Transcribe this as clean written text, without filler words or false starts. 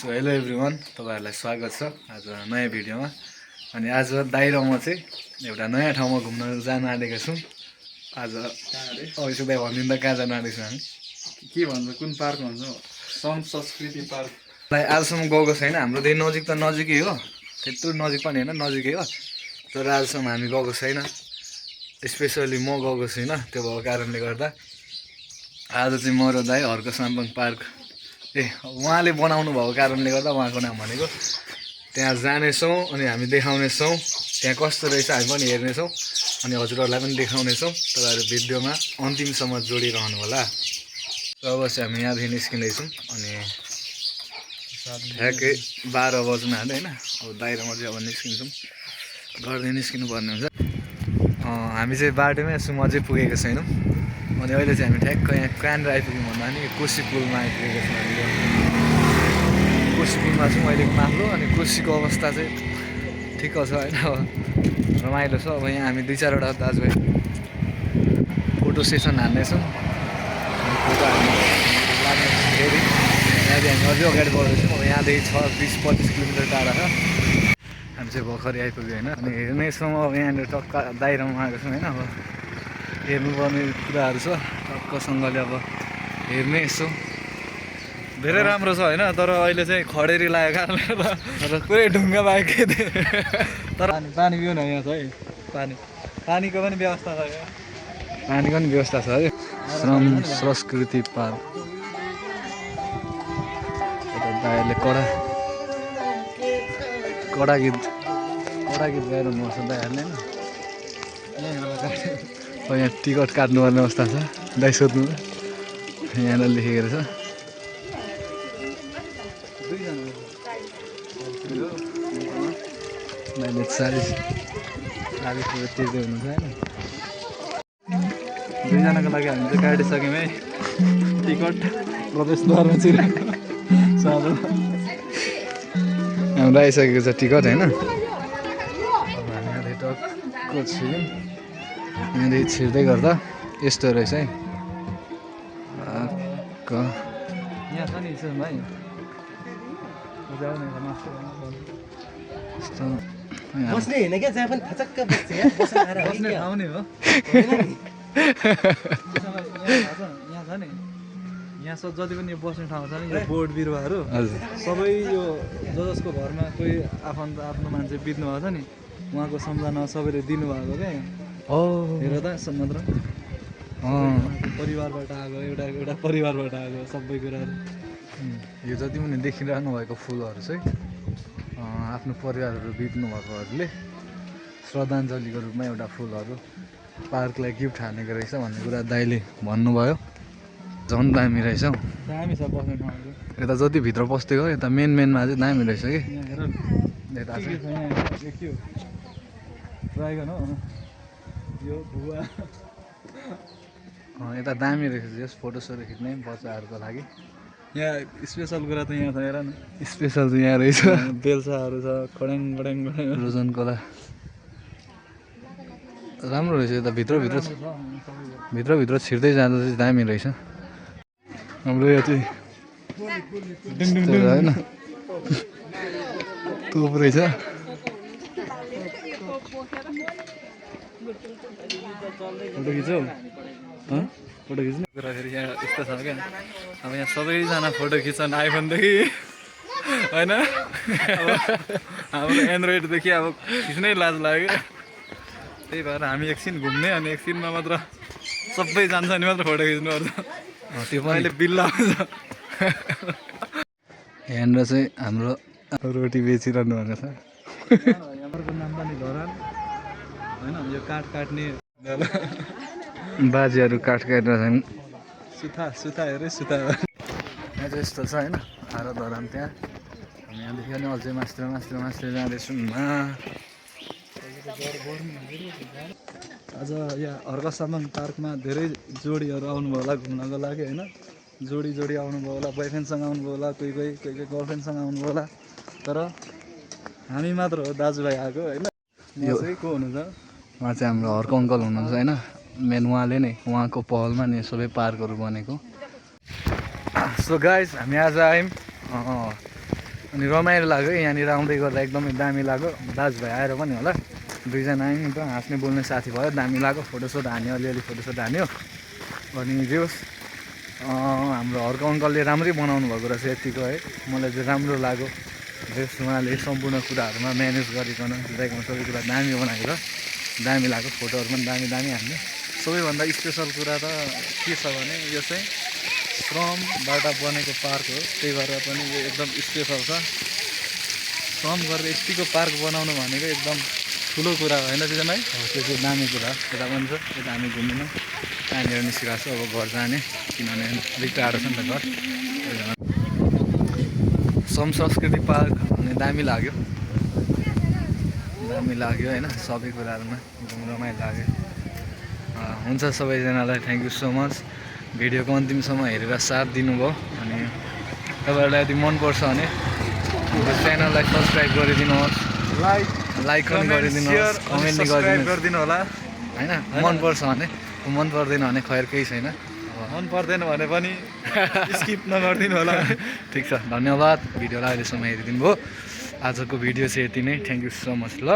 So hello everyone, तपाईहरुलाई स्वागत छ आज नयाँ भिडियोमा। अनि आज दाइ र म चाहिँ एउटा नयाँ ठाउँमा घुम्न जान आँटेका छौँ। आज अभिषेक दाइ भनिदिँदा कहाँ जान आँटेछौँ हामी? के भन्छ, कुन पार्क भन्छ? संस्कृति पार्क। आजसम्म गएको छैन, हाम्रोदेखि नजिक त नजिकै हो, त्यत्रो नजिक पनि होइन, नजिकै हो। तर आजसम्म हामी गएको छैन, स्पेसली म गएको छैन। त्यो भएको कारणले गर्दा आज चाहिँ म र दाइ हर्क साम्पाङ पार्क उहाँले बनाउनु भएको कारणले गर्दा उहाँको नाम भनेको त्यहाँ जानेछौँ अनि हामी देखाउनेछौँ त्यहाँ कस्तो रहेछ हामी पनि हेर्नेछौँ अनि हजुरहरूलाई पनि देखाउनेछौँ। तपाईँहरू भिडियोमा अन्तिमसम्म जोडिरहनु होला। र अवश्य हामी यहाँदेखि निस्किँदैछौँ अनि ठ्याक्कै 12 बज्न आँट्यो होइन। अब दाइरमा चाहिँ अब निस्किन्छौँ, घरदेखि निस्किनु पर्ने हुन्छ। हामी चाहिँ बाटोमै छौँ, अझै पुगेको छैनौँ। अनि अहिले चाहिँ हामी ठ्याक्क यहाँ कहाँनिर आइपुग्यौँ भन्दा नि कोशी पुलमा आइपुगेको छौँ। हामी कोशी पुलमा छौँ अहिलेको माथिल्लो। अनि कोशीको अवस्था चाहिँ ठिक्क छ होइन, अब रमाइलो छ। अब यहाँ हामी 2-4वटा दाजुभाइ फोटो सेसन हान्नेछौँ। फोटो हाल्ने फेरि यहाँदेखि हामी अझै अगाडि बढ्दैछौँ। अब यहाँदेखि 20-25 किलोमिटर टाढा छ। हामी चाहिँ भर्खरै आइपुग्यो होइन। अनि हेर्नेछौँ अब यहाँनिर टक्क दाइरोमा आएको छौँ होइन। अब हेर्नुपर्ने कुराहरू छ, टक्कसँगले अब हेर्ने यसो। धेरै राम्रो छ होइन, तर अहिले चाहिँ खडेरी लागेको कारणले गर्दा तर पुरै ढुङ्गा बाहेक तर पानी पिउन यहाँ छ है। पानीको पनि व्यवस्था छ यहाँ। पानीको पनि व्यवस्था छ है। श्रम संस्कृति पार्क। दाइहरूले कडा गीत गाएर मर्छ दाइहरूले होइन। यहाँ टिकट काट्नुपर्ने अवस्था छ, दाइ सोध्नु यहाँनिर लेखेको छ। मैले 40 रुपियाँ तिर्दै हुनुहुन्छ होइन। 2जनाको लागि हामी चाहिँ काटिसक्यौँ है टिकट प्रवेशद्वारमा चाहिँ साधन हाम्रो आइसकेको छ टिकट होइन। अब हामी यहाँदेखि टक्क छिर्यौँ, यहाँदेखि छिर्दै गर्दा यस्तो रहेछ है। यहाँ छ नि भाइ बस्ने होइन क्या, जहाँ पनि थचक्क बस्छ यहाँ, बस्ने ठाउँ नै हो। यहाँ छ नि, यहाँ जति पनि यो बस्ने ठाउँ छ नि, यो बोट बिरुवाहरू सबै यो जसको घरमा कोही आफन्त आफ्नो मान्छे बित्नु भएको छ नि, उहाँको सम्झना सबैले दिनुभएको क्या। हेर त मात्र परिवारबाट आएको, एउटा परिवारबाट आएको सबै कुराहरू। यो जति पनि देखिरहनु भएको फुलहरू चाहिँ आफ्नो परिवारहरू बित्नु भएकोहरूले श्रद्धाञ्जलीको रूपमा एउटा फुलहरू पार्कलाई गिफ्ट हानेको रहेछ भन्ने कुरा दाइले भन्नुभयो। झन् दामी रहेछ हौ। दामी छ बस्ने ठाउँहरू। यता जति भित्र पस्दै गयो यता मेनमा चाहिँ दामी रहेछ कि। यता ड्राइगन हो यो भुवा। यता दामी रहेछ जस फोटोसोटो खिच्ने बच्चाहरूको लागि। यहाँ स्पेसल कुरा त यहाँ छ, हेर न स्पेसल चाहिँ यहाँ रहेछ। बेलसाहरू छ, खड्याङ रोजन कोला राम्रो रहेछ। यता भित्रभित्र छिर्दै जाँदा चाहिँ दामी रहेछ। हाम्रो यो चाहिँ होइन तोप रहेछ। फोटो खिचौ फोटो खिच्ने कुरा फेरि यहाँ यस्तो छ क्या। अब यहाँ सबैजना फोटो खिच्छन् आइफोनदेखि होइन। अब हाम्रो एन्ड्रोइडदेखि अब खिच्नै लाज लाग्यो। त्यही भएर हामी एकछिन घुम्ने अनि एकछिनमा मात्र सबै जान्छ नि मात्र फोटो खिच्नुपर्छ। त्यो पनि अहिले बिल्ला हुन्छ। यहाँनिर चाहिँ हाम्रो रोटी बेचिरहनु भएको छ। यहाँको नाम पनि धरान होइन। यो काठ काट्ने बाजेहरू काठ काटिरहेछन्। सुता हेरे सुता। यहाँ चाहिँ यस्तो छ होइन, आरो धरान त्यहाँ। हामी यहाँदेखि अनि अझै मास्तिर जाँदैछौँ। आज यहाँ हर्क साम्पाङ पार्कमा धेरै जोडीहरू आउनुभयो होला घुम्नको लागि होइन। जोडी आउनुभयो होला, बोयफ्रेन्डसँग आउनुभयो होला, कोही गर्लफ्रेन्डसँग आउनुभयो होला। तर हामी मात्र हो दाजुभाइ आएको होइन। यो चाहिँ को हुनुहुन्छ? उहाँ चाहिँ हाम्रो हर्क अङ्कल हुनुहुन्छ होइन। मेन उहाँले नै, उहाँको पहलमा नि सबै पार्कहरू बनेको। सो गाइज हामी आज आयौँ अनि रमाइलो लाग्यो यहाँनिर आउँदै गर्दा एकदमै दामी लाग्यो दाजुभाइ आएर पनि होला दुईजना आयौँ नि त हाँस्ने बोल्ने साथी भयो दामी लाग्यो फोटोसोट हान्यो अलिअलि फोटोसोट हान्यो अनि जे होस् हाम्रो हर्क अङ्कलले राम्रै बनाउनु भएको रहेछ यतिको है मलाई चाहिँ राम्रो लाग्यो जस उहाँले सम्पूर्ण कुराहरूमा म्यानेज गरिकन जुदाइकन सबै कुरा दामी बनाएको छ दामी लाग्यो फोटोहरू पनि दामी दामी हान्ने सबैभन्दा स्पेसल कुरा त के छ भने यो चाहिँ श्रमबाट बनेको पार्क हो त्यही भएर पनि यो एकदम स्पेसल छ श्रम गरेर यतिको पार्क बनाउनु भनेको एकदम ठुलो कुरा होइन त्यो है त्यो चाहिँ दामी कुरा यता पनि छ यता हामी घुम्दैनौँ त्यहाँनिर निस्किरहेको छु अब घर जाने किनभने अलिक टाढो छ नि त घर सम संस्कृति पार्क अनि दामी लाग्यो होइन सबै कुराहरूमा एकदम रमाइलो लाग्यो हुन्छ सबैजनालाई थ्याङ्क यू सो मच भिडियोको अन्तिमसम्म हेरेर साथ दिनुभयो अनि तपाईँहरूलाई यदि मनपर्छ भने च्यानललाई सब्सक्राइब गरिदिनुहोस् लाइक पनि गरिदिनुहोस् कमेन्ट गरिदिनु होला होइन मनपर्छ भने मन पर्दैन भने खैर केही छैन मन पर्दैन भने पनि स्किप नगरिदिनु होला ठिक छ धन्यवाद भिडियोलाई अहिलेसम्म हेरिदिनु भयो आजको भिडियो चाहिँ यति नै थ्याङ्क यू सो मच ल